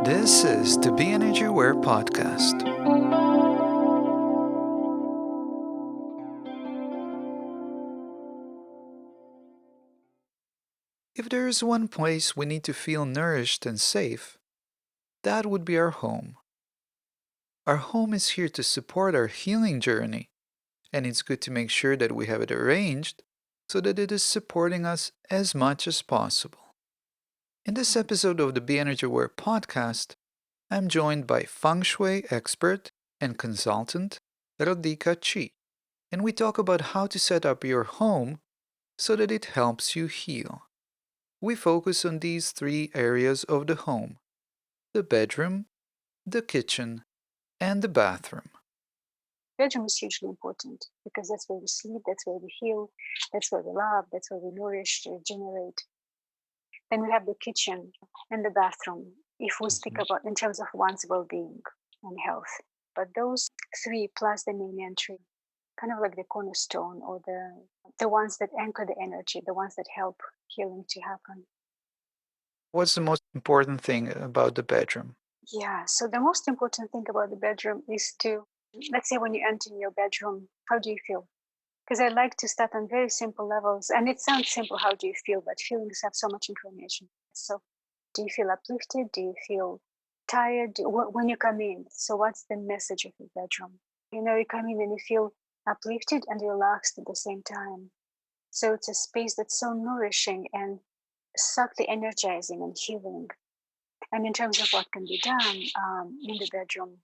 This is the BEnergyAware Podcast. If there is one place we need to feel nourished and safe, that would be our home. Our home is here to support our healing journey, and it's good to make sure that we have it arranged so that it is supporting us as much as possible. In this episode of the BEnergyAware Podcast, I'm joined by Feng Shui expert and consultant Rodika Tchi, and we talk about how to set up your home so that it helps you heal. We focus on these three areas of the home: the bedroom, the kitchen, and the bathroom. Bedroom is hugely important because that's where we sleep, that's where we heal, that's where we love, that's where we nourish, regenerate. Then we have the kitchen and the bathroom, if we speak about in terms of one's well-being and health. But those three plus the main entry, kind of like the cornerstone or the ones that anchor the energy, the ones that help healing to happen. What's the most important thing about the bedroom? Yeah, so the most important thing about the bedroom is to, let's say when you enter your bedroom, how do you feel? Because I like to start on very simple levels. And it sounds simple, how do you feel? But feelings have so much information. So do you feel uplifted? Do you feel tired? When you come in, so what's the message of your bedroom? You come in and you feel uplifted and relaxed at the same time. So it's a space that's so nourishing and subtly energizing and healing. And in terms of what can be done in the bedroom,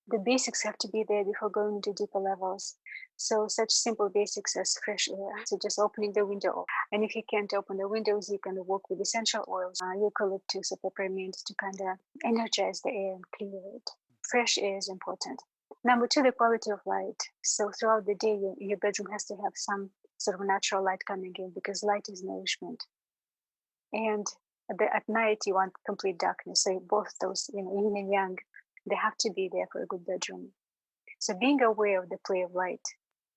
the basics have to be there before going into deeper levels. So such simple basics as fresh air. So just opening the window. And if you can't open the windows, you can work with essential oils, eucalyptus or peppermint to kind of energize the air and clear it. Fresh air is important. Number two, the quality of light. So throughout the day, your bedroom has to have some sort of natural light coming in because light is nourishment. And at night, you want complete darkness. So both those, yin and yang, they have to be there for a good bedroom. So being aware of the play of light,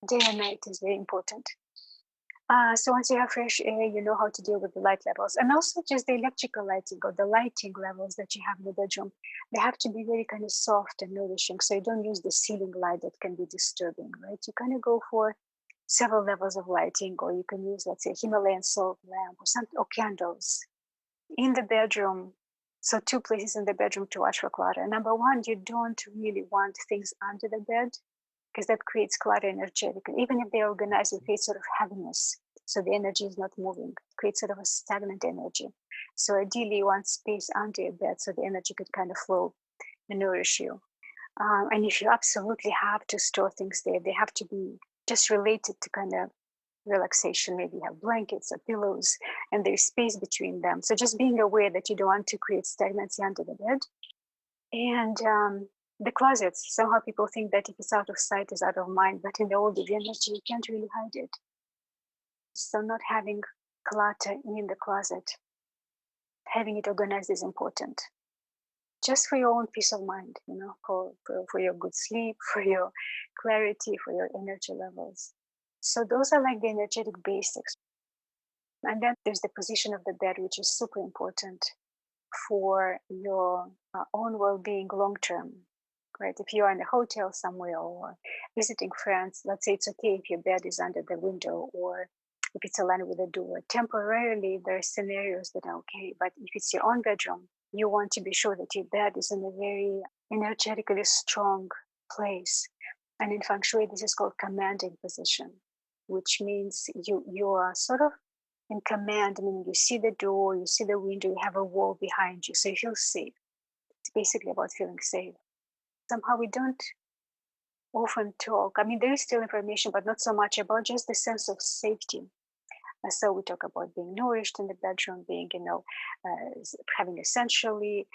day and night, is very important. So once you have fresh air, you know how to deal with the light levels. And also just the electrical lighting or the lighting levels that you have in the bedroom, they have to be very kind of soft and nourishing. So you don't use the ceiling light that can be disturbing, right? You kind of go for several levels of lighting, or you can use, let's say, Himalayan salt lamp or candles. In the bedroom, so two places in the bedroom to watch for clutter. Number one, you don't really want things under the bed because that creates clutter energetically. Even if they're organized, it creates sort of heaviness. So the energy is not moving. It creates sort of a stagnant energy. So ideally, you want space under your bed so the energy could kind of flow and nourish you. And if you absolutely have to store things there, they have to be just related to kind of relaxation. Maybe you have blankets or pillows and there's space between them. So just being aware that you don't want to create stagnancy under the bed. And the closets, somehow people think that if it's out of sight, it's out of mind. But in the old energy, you can't really hide it. So not having clutter in the closet, having it organized is important. Just for your own peace of mind, for your good sleep, for your clarity, for your energy levels. So those are like the energetic basics. And then there's the position of the bed, which is super important for your own well-being long term, right? If you are in a hotel somewhere or visiting friends, let's say it's okay if your bed is under the window or if it's aligned with the door. Temporarily, there are scenarios that are okay, but if it's your own bedroom, you want to be sure that your bed is in a very energetically strong place. And in Feng Shui, this is called commanding position, which means you are sort of in command. I mean, you see the door, you see the window, you have a wall behind you, so you feel safe. It's basically about feeling safe. Somehow we don't often talk. I mean, there is still information, but not so much about just the sense of safety. So we talk about being nourished in the bedroom, being, having essentially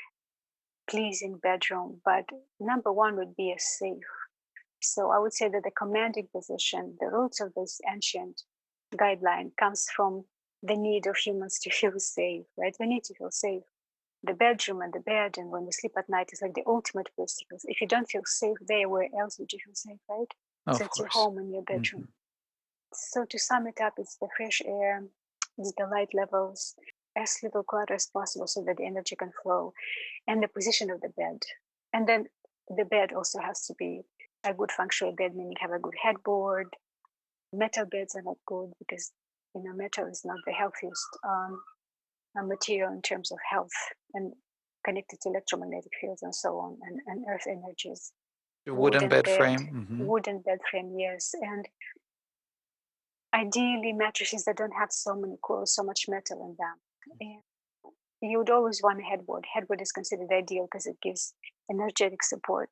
pleasing bedroom. But number one would be a safe. So I would say that the commanding position, the roots of this ancient guideline comes from the need of humans to feel safe, right? We need to feel safe. The bedroom and the bed and when we sleep at night is like the ultimate place to feel. If you don't feel safe there, where else would you feel safe, right? So it's your home and your bedroom. So to sum it up, it's the fresh air, it's the light levels, as little clutter as possible so that the energy can flow, and the position of the bed. And then the bed also has to be a good feng shui bed, meaning have a good headboard. Metal beds are not good because metal is not the healthiest material in terms of health and connected to electromagnetic fields and so on, and earth energies. The wooden Wooden bed bed, frame. Hmm. wooden bed frame, yes, and ideally mattresses that don't have so much metal in them. And you would always want a headboard. Headboard is considered ideal because it gives energetic support.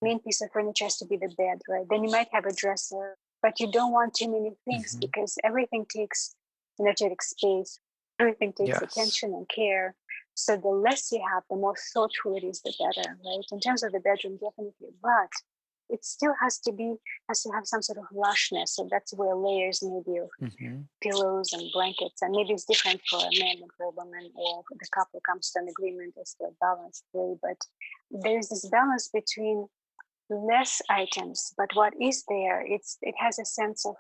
Main piece of furniture has to be the bed, right? Then you might have a dresser, but you don't want too many things Hmm. because everything takes energetic space, everything takes Yes. attention and care. So the less you have, the more thoughtful it is, the better, right? In terms of the bedroom, definitely. But it still has to have some sort of lushness. So that's where layers maybe of Hmm. pillows and blankets, and maybe it's different for a man and for a woman, or the couple comes to an agreement as to a balanced way. But there's this balance between less items, but what is there, it has a sense of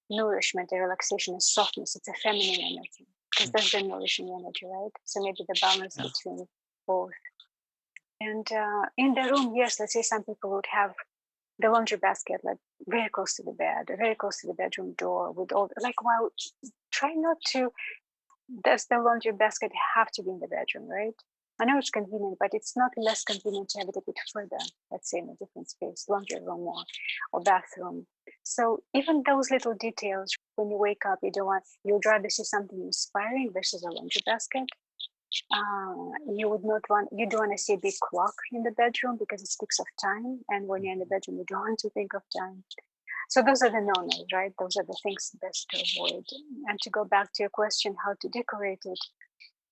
nourishment, a relaxation, a softness. It's a feminine energy because that's the nourishing energy, right? So maybe the balance Yeah. between both. And in the room, yes, let's say some people would have the laundry basket like very close to the bed, very close to the bedroom door, with all like, well, try not to. Does the laundry basket have to be in the bedroom, right? I know it's convenient, but it's not less convenient to have it a bit further, let's say in a different space, laundry room or bathroom. So even those little details, when you wake up, you'd rather see something inspiring versus a laundry basket. You don't want to see a big clock in the bedroom because it speaks of time. And when you're in the bedroom, you don't want to think of time. So those are the no-nos, right? Those are the things best to avoid. And to go back to your question, how to decorate it,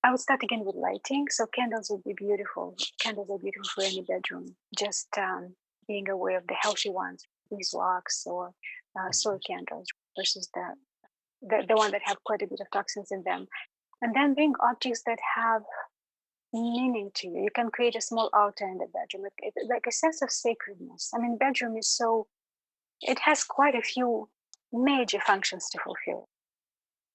I would start again with lighting. So candles would be beautiful. Candles are beautiful for any bedroom. Just being aware of the healthy ones, beeswax or soy candles versus the one that have quite a bit of toxins in them. And then bring objects that have meaning to you. You can create a small altar in the bedroom, like a sense of sacredness. I mean, bedroom is it has quite a few major functions to fulfill.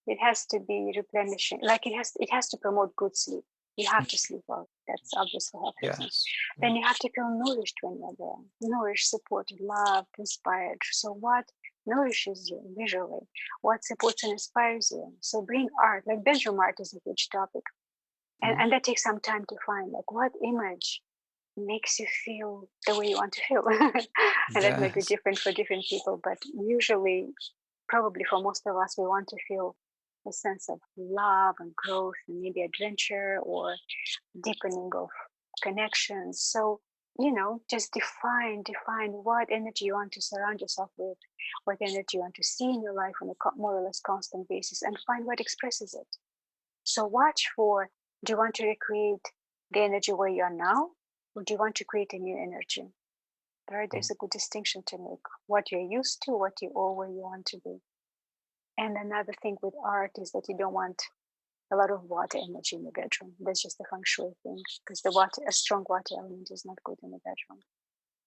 It has to be replenishing, like it has to promote good sleep. You have to sleep well. That's obvious for health reasons. Yes. Then you have to feel nourished when you're there. Nourished, supported, loved, inspired. So what nourishes you visually? What supports and inspires you? So bring art, like bedroom art is a huge topic. And, Mhm. and that takes some time to find, like what image makes you feel the way you want to feel. And that might be Yes. different for different people, but usually, probably for most of us, we want to feel a sense of love and growth and maybe adventure or deepening of connections. So, just define what energy you want to surround yourself with, what energy you want to see in your life on a more or less constant basis, and find what expresses it. So watch for, do you want to recreate the energy where you are now, or do you want to create a new energy? Right? Mm. There's a good distinction to make. What you're used to, what you are, where you want to be. And another thing with art is that you don't want a lot of water energy in the bedroom. That's just a feng shui thing because a strong water element is not good in the bedroom.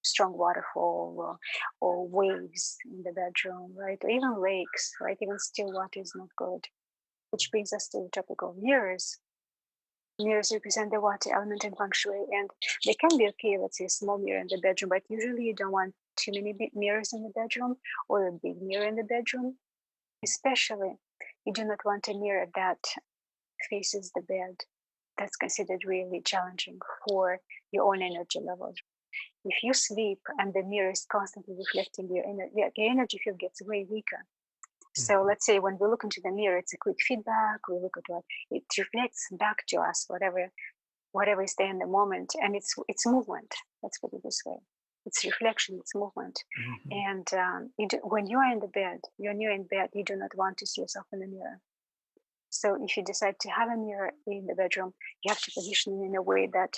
Strong waterfall or waves in the bedroom, right? Or even lakes, right? Even still water is not good. Which brings us to the topic of mirrors. Mirrors represent the water element in feng shui, and they can be okay. Let's say a small mirror in the bedroom, but usually you don't want too many big mirrors in the bedroom or a big mirror in the bedroom. Especially, you do not want a mirror that faces the bed. That's considered really challenging for your own energy levels. If you sleep and the mirror is constantly reflecting your energy field gets way weaker. So Mhm. let's say when we look into the mirror, it's a quick feedback. We look at what it reflects back to us, whatever is there in the moment, and it's movement. Let's put it this way: it's reflection, it's movement. Mhm. And when you are in the bed, when you're in bed, you do not want to see yourself in the mirror. So if you decide to have a mirror in the bedroom, you have to position it in a way that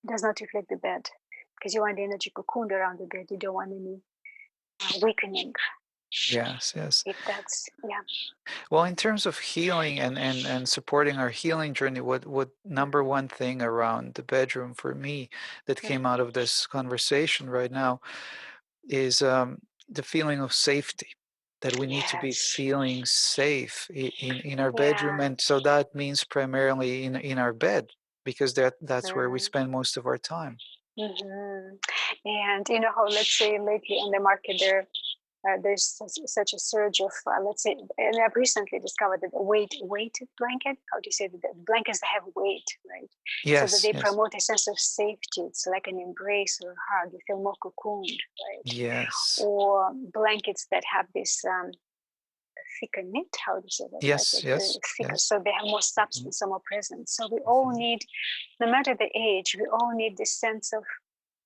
does not reflect the bed, because you want the energy cocooned around the bed. You don't want any weakening. Yes, yes. If that's yeah. Well, in terms of healing and supporting our healing journey, what number one thing around the bedroom for me that Mhm. came out of this conversation right now is the feeling of safety. that we need to be Yes. feeling safe in our bedroom, Yeah. and so that means primarily in our bed, because that's where we Mm. spend most of our time. Mhm. And you know how, let's say, lately on the market there's such a surge of, let's say, and I've recently discovered that the weighted blanket. How do you say that? The blankets that have weight, right? So that Yes, they yes, promote a sense of safety. It's like an embrace or a hug. You feel more cocooned, right? yes, Or blankets that have this thicker knit. How do you say that? Right? yes, Like yes, thicker, yes. so they have more Mhm, substance, more presence. So we all mhm. need, no matter the age, we all need this sense of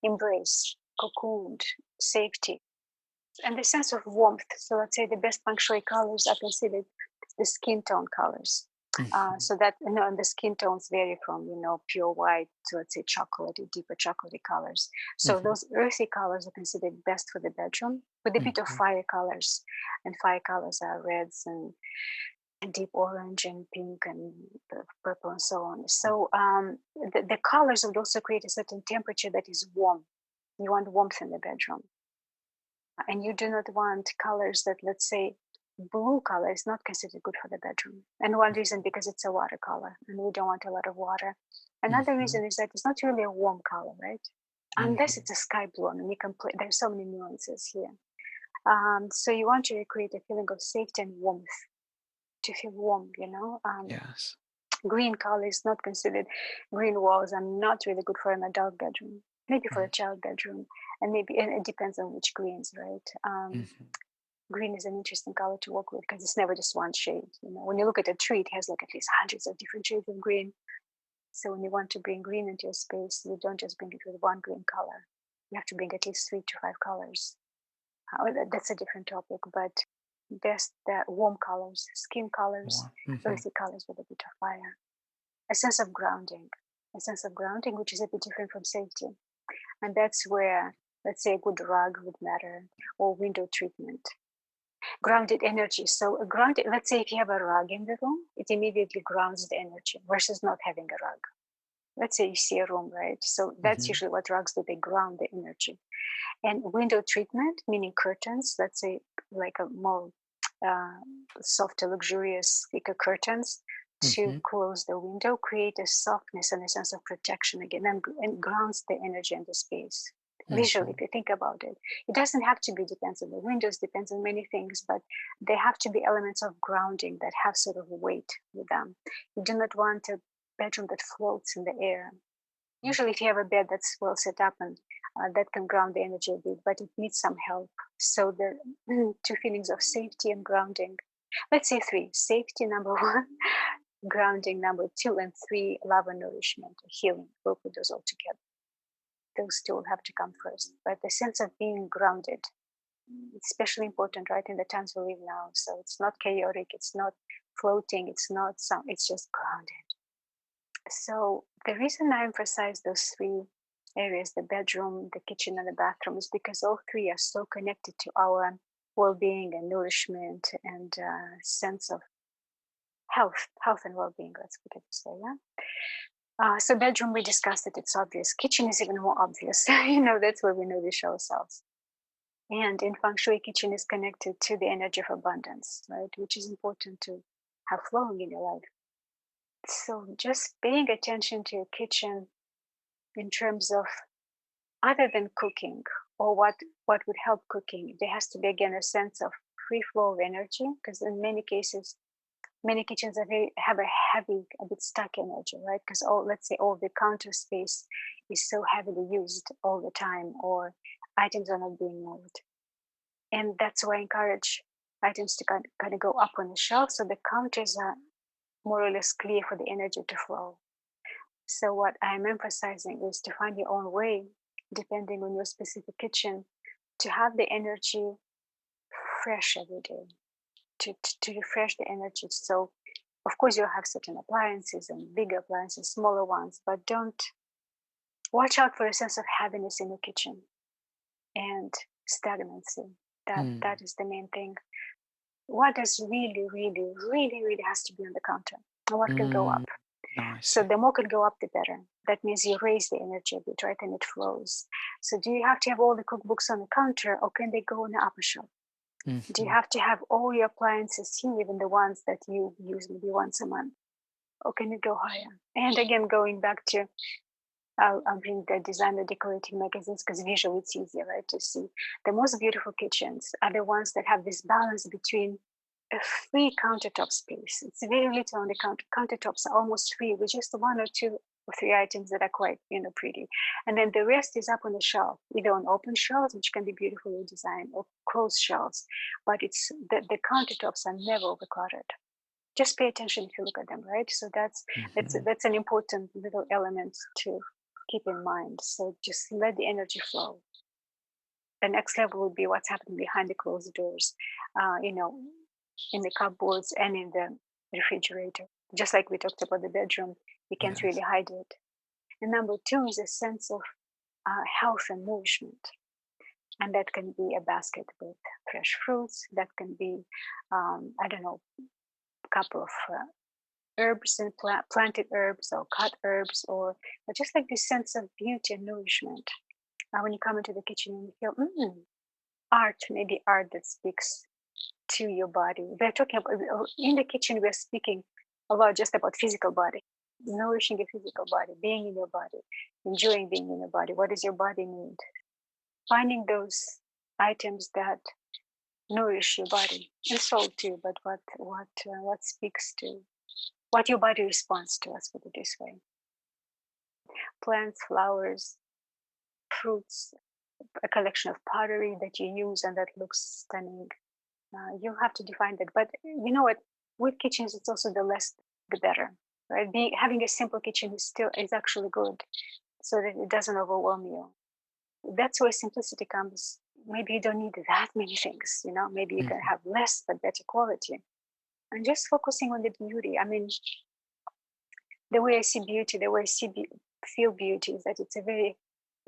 embrace, cocooned, safety, and the sense of warmth. So let's say the best feng shui colors are considered the skin tone colors. Mhm, So that, you know, and the skin tones vary from, you know, pure white to, let's say, chocolatey, deeper chocolatey colors. So mhm, those earthy colors are considered best for the bedroom, with a bit of mhm. fire colors. And fire colors are reds and deep orange and pink and purple and so on. So the colors would also create a certain temperature that is warm. You want warmth in the bedroom, and you do not want colors that, let's say, blue color is not considered good for the bedroom. And one reason, because it's a watercolor and we don't want a lot of water. Another Mhm, reason is that it's not really a warm color, right? Unless mhm. it's a sky blue. I mean, you can play, there's so many nuances here. So you want to create a feeling of safety and warmth, to feel warm, you know. Yes. Green color is not considered, green walls are not really good for an adult bedroom, maybe for a Mm, child bedroom, and maybe, and it depends on which greens, right? mhm. Green is an interesting color to work with because it's never just one shade. You know, when you look at a tree, it has like at least hundreds of different shades of green. So when you want to bring green into your space, you don't just bring it with one green color. You have to bring at least 3 to 5 colors. That's a different topic, but best the warm colors, skin colors, More. Mhm, earthy colors with a bit of fire. A sense of grounding, a sense of grounding, which is a bit different from safety. And that's where, let's say, a good rug would matter, or window treatment. Grounded energy. So a grounded, let's say if you have a rug in the room, it immediately grounds the energy versus not having a rug. Let's say you see a room, right? So that's mhm, usually what rugs do, they ground the energy. And window treatment, meaning curtains, let's say like a more uh, softer, luxurious, thicker curtains to mhm, close the window, create a softness and a sense of protection again, and grounds the energy in the space. Visually, if mhm. you think about it, it doesn't have to be, depends on the windows, depends on many things, but they have to be elements of grounding that have sort of weight with them. You do not want a bedroom that floats in the air. Usually, if you have a bed that's well set up, and that can ground the energy a bit, but it needs some help. So the two feelings of safety and grounding. Let's say three: safety number one, grounding number two, and three: love and nourishment, healing. We'll put those all together. Those two will have to come first. But the sense of being grounded, it's especially important, right, in the times we live now. So it's not chaotic, it's not floating, it's not some, it's just grounded. So the reason I emphasize those three areas, the bedroom, the kitchen, and the bathroom, is because all three are so connected to our well-being and nourishment and sense of health and well-being. Let's put it this way, yeah. So bedroom, we discussed it. It's obvious. Kitchen is even more obvious. You know, that's where we nourish ourselves. And in feng shui, kitchen is connected to the energy of abundance, right? Which is important to have flowing in your life. So just paying attention to your kitchen in terms of, other than cooking, or what would help cooking, there has to be again a sense of free flow of energy, because in many cases many kitchens are have a heavy, a bit stuck energy, right? Because all, let's say, all the counter space is so heavily used all the time, or items are not being moved. And that's why I encourage items to kind of go up on the shelf, so the counters are more or less clear for the energy to flow. So what I'm emphasizing is to find your own way, depending on your specific kitchen, to have the energy fresh every day, to refresh the energy. So of course you'll have certain appliances and bigger appliances, smaller ones, but don't, watch out for a sense of heaviness in your kitchen and stagnancy. That Mm, is the main thing. What does really, really, really, really has to be on the counter? And what can go mm. up? No, I So see. the more can go up, the better. That means you raise the energy a bit, right? And it flows. So do you have to have all the cookbooks on the counter, or can they go on the upper shelf? Do you Mhm. have to have all your appliances here, even the ones that you use maybe once a month? Or can you go higher? And again, going back to, I'll bring the designer decorating magazines because visually it's easier, right, to see. The most beautiful kitchens are the ones that have this balance between a free countertop space. It's very little on the countertops are almost free with just one or two or three items that are quite, pretty. And then the rest is up on the shelf, either on open shelves, which can be beautifully designed, or closed shelves. But it's the countertops are never overcluttered. Just pay attention if you look at them, right? So Mhm. that's an important little element to keep in mind. So just let the energy flow. The next level would be what's happening behind the closed doors, in the cupboards and in the refrigerator. Just like we talked about the bedroom, you can't Yes. really hide it. And number two is a sense of health and nourishment. And that can be a basket with fresh fruits. That can be, I don't know, a couple of herbs and planted herbs or cut herbs, or just like this sense of beauty and nourishment. When you come into the kitchen and you feel, art, maybe art that speaks to your body. We're talking about in the kitchen. We're speaking a lot just about physical body, nourishing your physical body, being in your body, enjoying being in your body. What does your body need? Finding those items that nourish your body and soul too. But what speaks to what your body responds to? Let's put it this way: plants, flowers, fruits, a collection of pottery that you use and that looks stunning. You have to define that. But you know what? With kitchens, it's also the less the better, right? Having a simple kitchen is actually good, so that it doesn't overwhelm you. That's where simplicity comes. Maybe you don't need that many things. Maybe you can Mhm. have less but better quality, and just focusing on the beauty. I mean, the way I see beauty, the way I feel beauty is that it's a very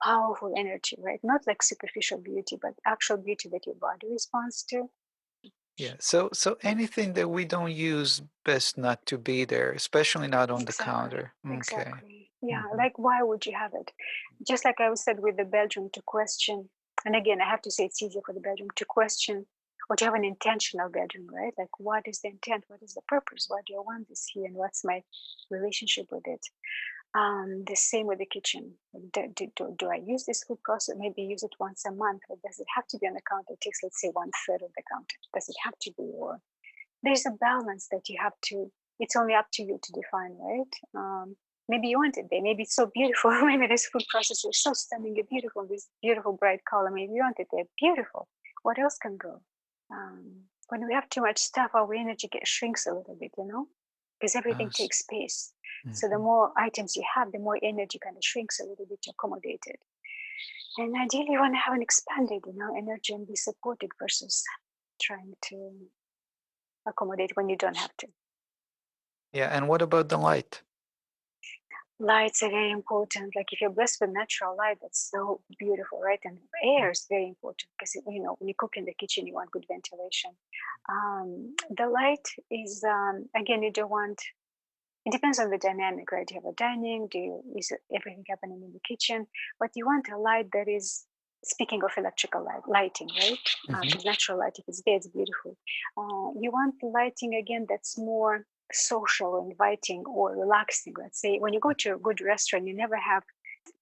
powerful energy, right? Not like superficial beauty, but actual beauty that your body responds to. Yeah. So anything that we don't use, best not to be there, especially not on the Exactly, counter. Okay. exactly. Yeah, Mhm. like why would you have it? Just like I said with the bedroom, to question, and again, I have to say it's easier for the bedroom to question or to have an intentional bedroom, right? Like, what is the intent? What is the purpose? Why do I want this here? And what's my relationship with it? The same with the kitchen. Do I use this food processor? Maybe use it once a month, or does it have to be on the counter? It takes, let's say, one third of the counter. Does it have to be? Or there's a balance that you have to, it's only up to you to define, right? Maybe you want it there. Maybe it's so beautiful. Maybe this food processor is so stunning and beautiful, this beautiful bright color. Maybe you want it there. Beautiful. What else can go? When we have too much stuff, our energy shrinks a little bit, because everything Yes. takes space. So the Mhm. more items you have, the more energy kind of shrinks a little bit to accommodate it. And ideally, you want to have an expanded, energy and be supported versus trying to accommodate when you don't have to. Yeah. And what about the light? Lights are very important. Like if you're blessed with natural light, that's so beautiful, right? And air is very important because when you cook in the kitchen, you want good ventilation. The light is again, you don't want. It depends on the dynamic, right? You have a dining. Is everything happening in the kitchen? But you want a light that is. Speaking of electrical lighting, right? Mhm. Because natural light, if it's there, it's beautiful. You want lighting again that's more social, inviting, or relaxing. Let's say when you go to a good restaurant, you never have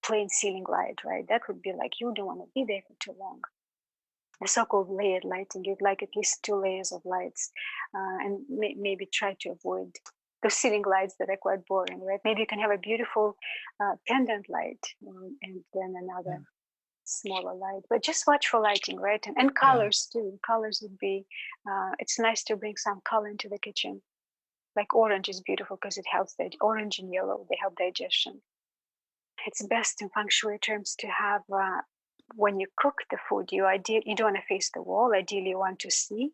plain ceiling light, right? That would be like you don't want to be there for too long. The so-called layered lighting, you'd like at least two layers of lights, and maybe try to avoid the ceiling lights that are quite boring, right? Maybe you can have a beautiful pendant light, and then Yeah. another smaller light, but just watch for lighting, right? And Yeah. colors too. Colors would be, it's nice to bring some color into the kitchen. Like orange is beautiful because it helps orange and yellow, they help digestion. It's best in feng shui terms to have, when you cook the food, you don't want to face the wall. Ideally, you want to see,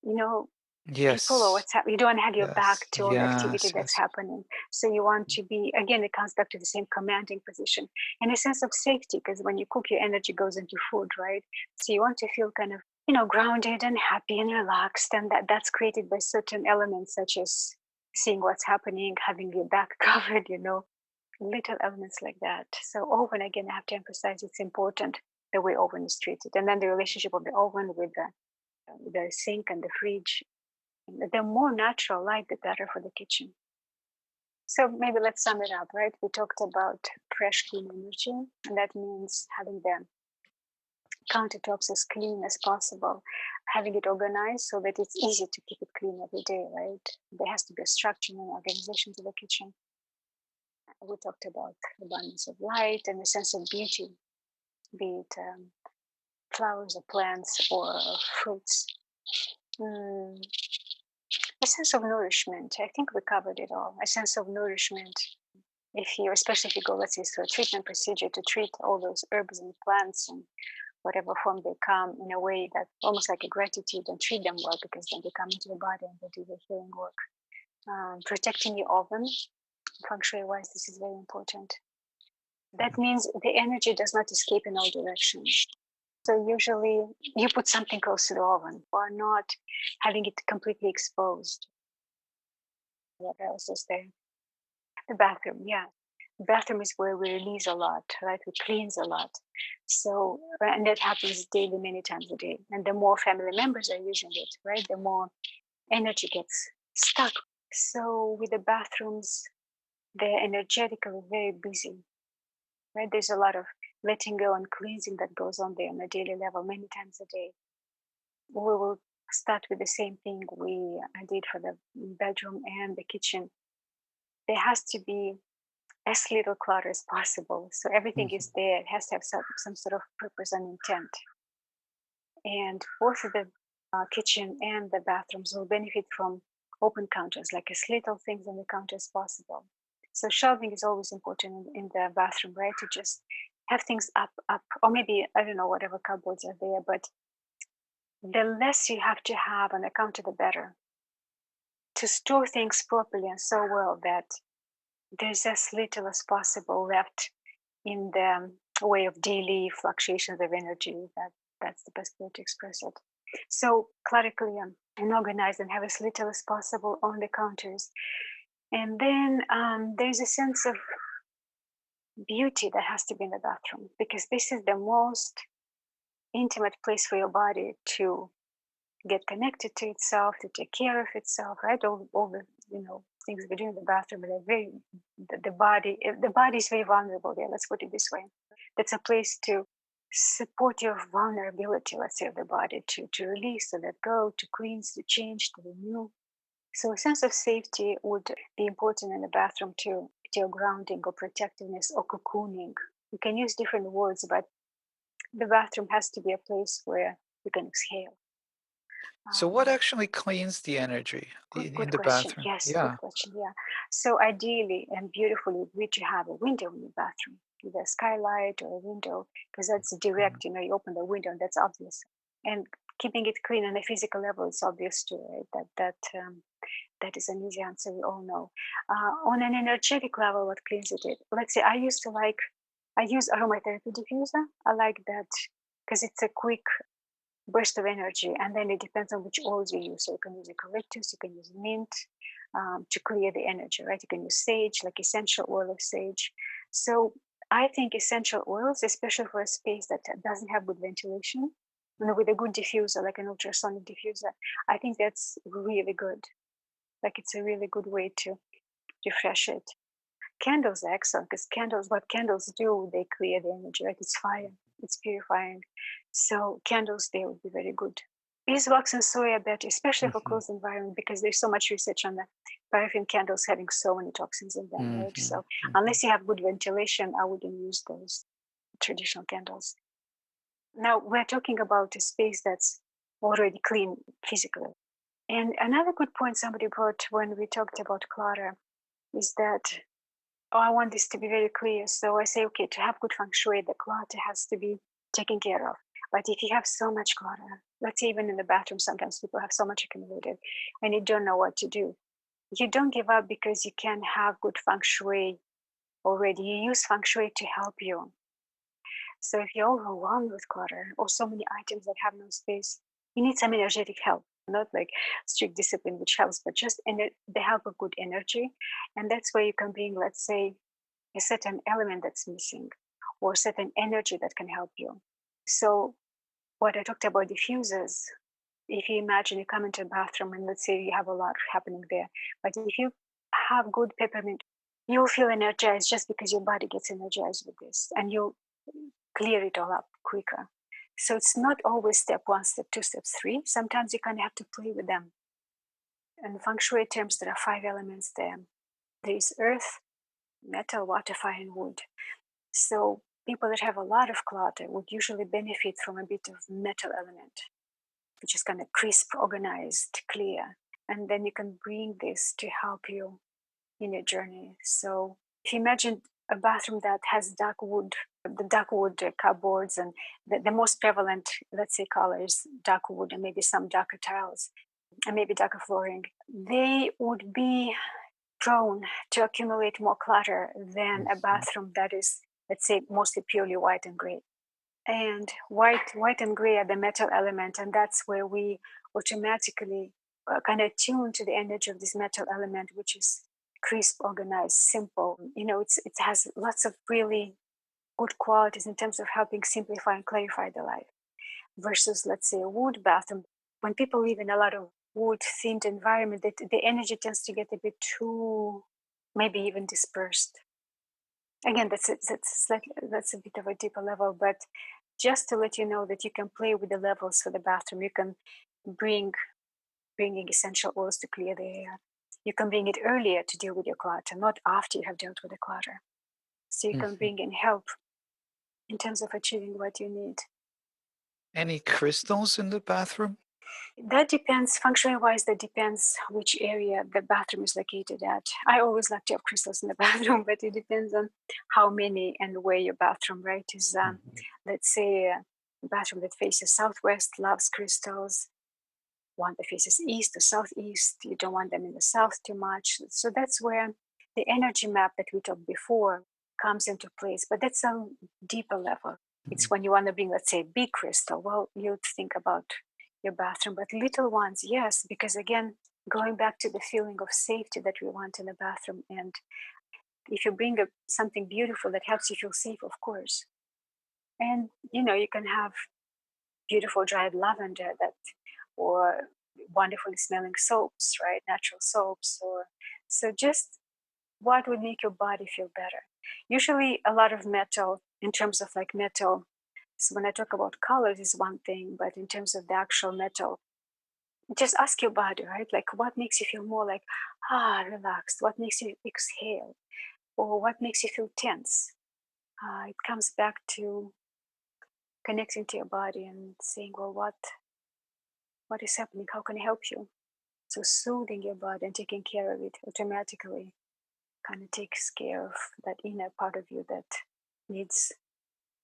you know, people or Yes. what's happening. You don't want to have your back Yes. to all the activity Yes. that's Yes. happening. So you want to be, again, it comes back to the same commanding position and a sense of safety, because when you cook, your energy goes into food, right? So you want to feel kind of, grounded and happy and relaxed. And that's created by certain elements such as seeing what's happening, having your back covered, little elements like that. So oven, again, I have to emphasize it's important the way oven is treated. And then the relationship of the oven with the the sink and the fridge. The more natural light, the better for the kitchen. So maybe let's sum it up, right? We talked about fresh, clean energy, and that means having the countertops as clean as possible, having it organized so that it's easy to keep it clean every day, right? There has to be a structure and organization to the kitchen. We talked about abundance of light and a sense of beauty, be it flowers or plants or fruits. Mm, a sense of nourishment. I think we covered it all. A sense of nourishment. If you, especially if you go, let's say, through a treatment procedure to treat all those herbs and plants and whatever form they come in a way that almost like a gratitude, and treat them well because then they come into your body and they do the healing work. Protecting your oven, feng shui wise, this is very important. That means the energy does not escape in all directions. So usually you put something close to the oven or not having it completely exposed. What else is there? The bathroom, yeah. The bathroom is where we release a lot, right? We cleanse a lot. So, and that happens daily, many times a day. And the more family members are using it, right, the more energy gets stuck. So with the bathrooms, they're energetically very busy, right? There's a lot of letting go and cleansing that goes on there on a daily level, many times a day. We will start with the same thing we did for the bedroom and the kitchen. There has to be as little clutter as possible. So everything is there. It has to have some sort of purpose and intent. And both the kitchen and the bathrooms will benefit from open counters, like as little things on the counter as possible. So shelving is always important in the bathroom, right? To just have things up, or maybe, I don't know, whatever cupboards are there, but the less you have to have on the counter, the better. To store things properly and so well that there's as little as possible left in the way of daily fluctuations of energy. That's the best way to express it. So clutter-free and organized and have as little as possible on the counters. And then there's a sense of beauty that has to be in the bathroom, because this is the most intimate place for your body to get connected to itself, to take care of itself, right? All the things we do in the bathroom, they're very the body is very vulnerable there. Let's put it this way. That's a place to support your vulnerability, let's say, of the body, to release, to let go, to cleanse, to change, to renew. So a sense of safety would be important in the bathroom too, to your grounding or protectiveness or cocooning. You can use different words, but the bathroom has to be a place where you can exhale. So what actually cleans the energy in Good the question. bathroom? Yes, good Yeah. question. Yeah. So ideally and beautifully, we to have a window in the bathroom, either a skylight or a window, because that's direct. You open the window, and that's obvious. And keeping it clean on a physical level is obvious too, right? That is an easy answer. We all know. On an energetic level, what cleans it? Let's say I use aromatherapy diffuser. I like that because it's a quick burst of energy, and then it depends on which oils you use. So you can use eucalyptus, you can use mint to clear the energy, right? You can use sage, like essential oil of sage. So I think essential oils, especially for a space that doesn't have good ventilation, with a good diffuser, like an ultrasonic diffuser, I think that's really good. Like it's a really good way to refresh it. Candles are excellent because what candles do, they clear the energy, right? It's fire, it's purifying. So candles, they would be very good. Beeswax and soy are better, especially for closed environment, because there's so much research on the paraffin candles having so many toxins in them, right? So unless you have good ventilation, I wouldn't use those traditional candles. Now we're talking about a space that's already clean physically. And another good point somebody brought when we talked about clutter is that, I want this to be very clear. So I say, okay, to have good feng shui, the clutter has to be taken care of. But if you have so much clutter, let's say even in the bathroom, sometimes people have so much accumulated and you don't know what to do. You don't give up because you can't have good feng shui already. You use feng shui to help you. So if you're overwhelmed with clutter or so many items that have no space, you need some energetic help, not like strict discipline, which helps, but just the help of good energy. And that's where you can bring, let's say, a certain element that's missing or certain energy that can help you. So what I talked about diffusers, if you imagine you come into a bathroom and let's say you have a lot happening there, but if you have good peppermint, you'll feel energized just because your body gets energized with this and you'll clear it all up quicker. So it's not always step one, step two, step three. Sometimes you kind of have to play with them. In feng shui terms, there are 5 elements there. There is earth, metal, water, fire, and wood. So people that have a lot of clutter would usually benefit from a bit of metal element, which is kind of crisp, organized, clear. And then you can bring this to help you in your journey. So if you imagine a bathroom that has dark wood, the dark wood cupboards, and the most prevalent, let's say, color is dark wood and maybe some darker tiles and maybe darker flooring, they would be prone to accumulate more clutter than a bathroom that is, let's say, mostly purely white and gray. And white and gray are the metal element, and that's where we automatically kind of tune to the energy of this metal element, which is crisp, organized, simple. It has lots of really good qualities in terms of helping simplify and clarify the life. Versus, let's say, a wood bathroom. When people live in a lot of wood-themed environment, the energy tends to get a bit too, maybe even dispersed. Again, that's a bit of a deeper level, but just to let you know that you can play with the levels for the bathroom. You can bringing essential oils to clear the air. You can bring it earlier to deal with your clutter, not after you have dealt with the clutter. So you can bring in help in terms of achieving what you need. Any crystals in the bathroom? That depends, functionally wise, that depends which area the bathroom is located at. I always like to have crystals in the bathroom, but it depends on how many and where your bathroom, right, is. Let's say a bathroom that faces southwest loves crystals. One that faces east or southeast, you don't want them in the south too much. So that's where the energy map that we talked before comes into place. But that's a deeper level. It's when you want to bring, let's say, a big crystal. Well, you'd think about your bathroom, but little ones, yes, because again, going back to the feeling of safety that we want in the bathroom. And if you bring something beautiful that helps you feel safe, of course. And you can have beautiful dried lavender or wonderfully smelling soaps, right? Natural soaps, or so just what would make your body feel better. Usually, a lot of metal, in terms of like metal. So when I talk about colors is one thing, but in terms of the actual metal, just ask your body, right? Like what makes you feel more like relaxed? What makes you exhale, or what makes you feel tense? It comes back to connecting to your body and saying, well, what is happening? How can I help you? So soothing your body and taking care of it automatically kind of takes care of that inner part of you that needs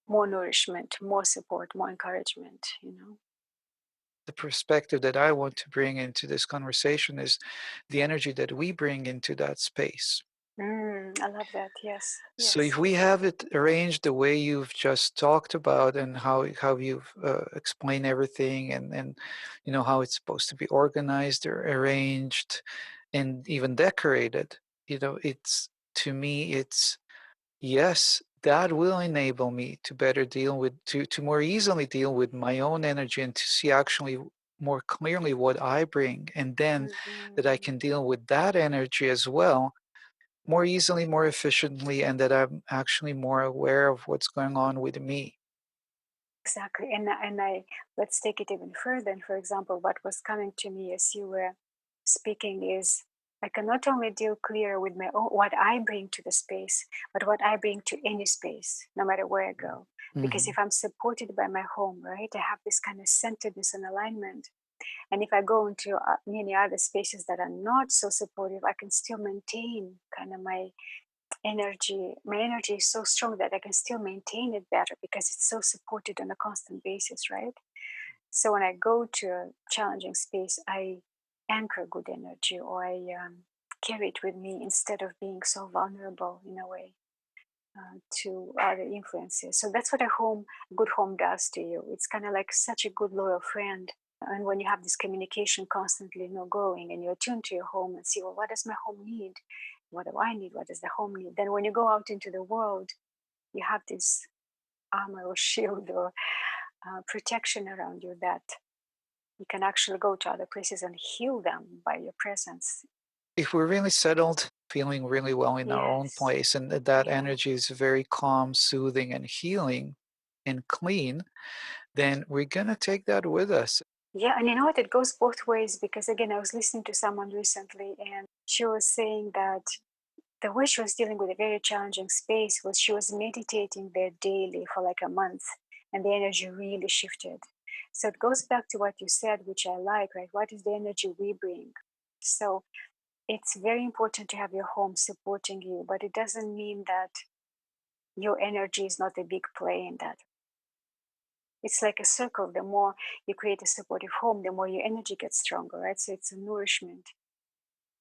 more nourishment, more support, more encouragement. The perspective that I want to bring into this conversation is the energy that we bring into that space. I love that. Yes, So if yes. we have it arranged the way you've just talked about and how you've explained everything and how it's supposed to be organized or arranged and even decorated, it's to me it's yes, that will enable me to better deal with to more easily deal with my own energy and to see actually more clearly what I bring, and then that I Mhm. can deal with that energy as well more easily, more efficiently, and that I'm actually more aware of what's going on with me. Exactly. And I let's take it even further. And for example, what was coming to me as you were speaking is I can not only deal clear with my own what I bring to the space, but what I bring to any space, no matter where I go. Because Mhm. if I'm supported by my home, right, I have this kind of centeredness and alignment. And if I go into many other spaces that are not so supportive, I can still maintain kind of my energy is so strong that I can still maintain it better because it's so supported on a constant basis, right? So when I go to a challenging space, I anchor good energy, or I carry it with me instead of being so vulnerable in a way to other influences. So that's what good home does to you. It's kind of like such a good loyal friend. And when you have this communication constantly going and you're attuned to your home and see, well, what does my home need? What do I need? What does the home need? Then when you go out into the world, you have this armor or shield or protection around you that You can actually go to other places and heal them by your presence. If we're really settled, feeling really well in our own Yes. place, and that Yeah. energy is very calm, soothing, and healing and clean, then we're going to take that with us. Yeah, and you know what? It goes both ways because, again, I was listening to someone recently and she was saying that the way she was dealing with a very challenging space was she was meditating there daily for like a month and the energy really shifted. So it goes back to what you said, which I like, right? What is the energy we bring? So it's very important to have your home supporting you, but it doesn't mean that your energy is not a big play in that. It's like a circle. The more you create a supportive home, the more your energy gets stronger, right? So it's a nourishment.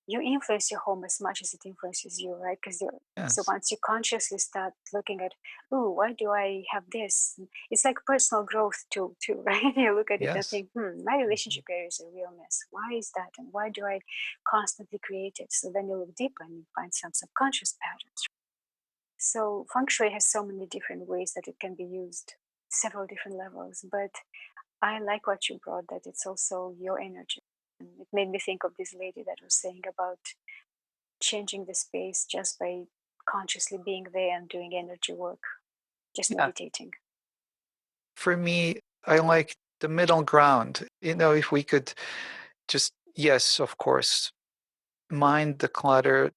You influence your home as much as it influences you, right? Because so Yes. once you consciously start looking at, oh, why do I have this? It's like personal growth too, right? You look at it and Yes. think, my Mhm. relationship area is a real mess. Why is that? And why do I constantly create it? So then you look deeper and you find some subconscious patterns. So feng shui has so many different ways that it can be used, several different levels. But I like what you brought, that it's also your energy. And it made me think of this lady that was saying about changing the space just by consciously being there and doing energy work, just Yeah. meditating. For me, I like the middle ground. If we could just, yes, of course, mind the clutter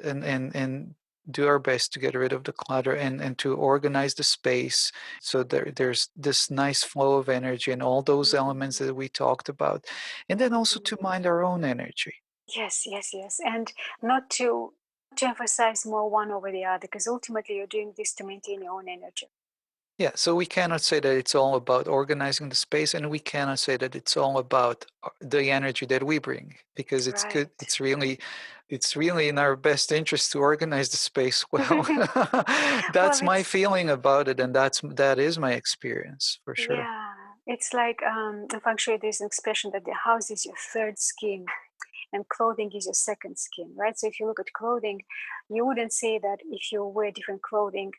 and do our best to get rid of the clutter and to organize the space so there's this nice flow of energy and all those elements Mhm. that we talked about, and then also to Mhm. mind our own energy. Yes, yes, yes. And not to emphasize more one over the other, because ultimately you're doing this to maintain your own energy. Yeah, so we cannot say that it's all about organizing the space, and we cannot say that it's all about the energy that we bring, because Right. it's really in our best interest to organize the space well. Well, That's my it's feeling about it, and that is my experience for sure. yeah, it's like in feng shui. There's an expression that the house is your third skin, and clothing is your second skin, right? So if you look at clothing, you wouldn't say that if you wear different clothing,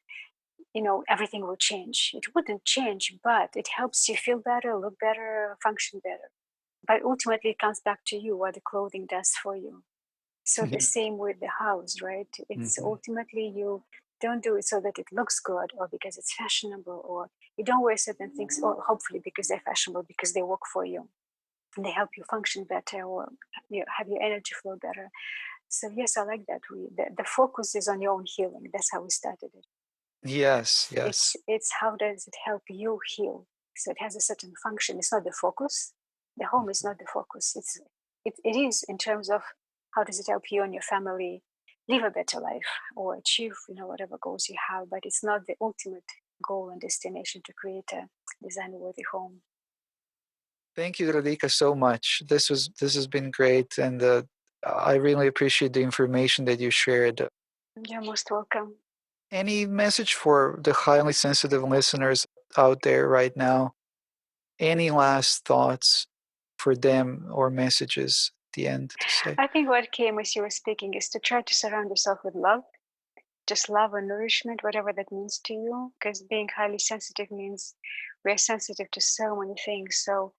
everything will change. It wouldn't change, but it helps you feel better, look better, function better. But ultimately, it comes back to you what the clothing does for you. So the Yeah. same with the house, right? It's Mhm. ultimately you don't do it so that it looks good or because it's fashionable, or you don't wear certain things, or hopefully because they're fashionable, because they work for you and they help you function better, or you have your energy flow better. So yes, I like that. The focus is on your own healing. That's how we started it. Yes, it's yes. it's how does it help you heal. So it has a certain function. It's not the focus. The home is Mhm. not the focus. It is in terms of how does it help you and your family live a better life or achieve whatever goals you have, but it's not the ultimate goal and destination to create a design worthy home. Thank you, Radhika, so much. This has been great, and I really appreciate the information that you shared. You're most welcome. Any message for the highly sensitive listeners out there right now? Any last thoughts for them or messages at the end to say? I think what came as you were speaking is to try to surround yourself with love, just love and nourishment, whatever that means to you, because being highly sensitive means we're sensitive to so many things. So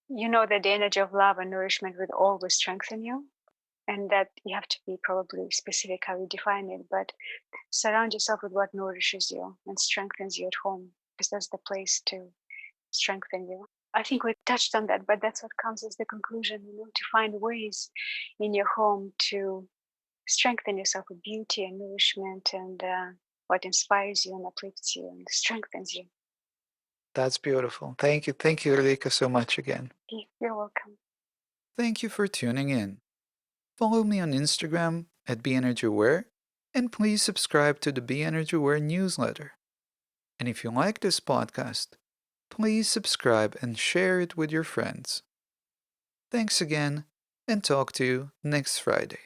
you know that the energy of love and nourishment will always strengthen you, and that you have to be probably specific how you define it, but surround yourself with what nourishes you and strengthens you at home, because that's the place to strengthen you. I think we touched on that, but that's what comes as the conclusion, to find ways in your home to strengthen yourself with beauty and nourishment, and what inspires you and uplifts you and strengthens you. That's beautiful. Thank you. Thank you, Radhika, so much again. You're welcome. Thank you for tuning in. Follow me on Instagram at BEnergyAware, and please subscribe to the BEnergyAware newsletter. And if you like this podcast, please subscribe and share it with your friends. Thanks again, and talk to you next Friday.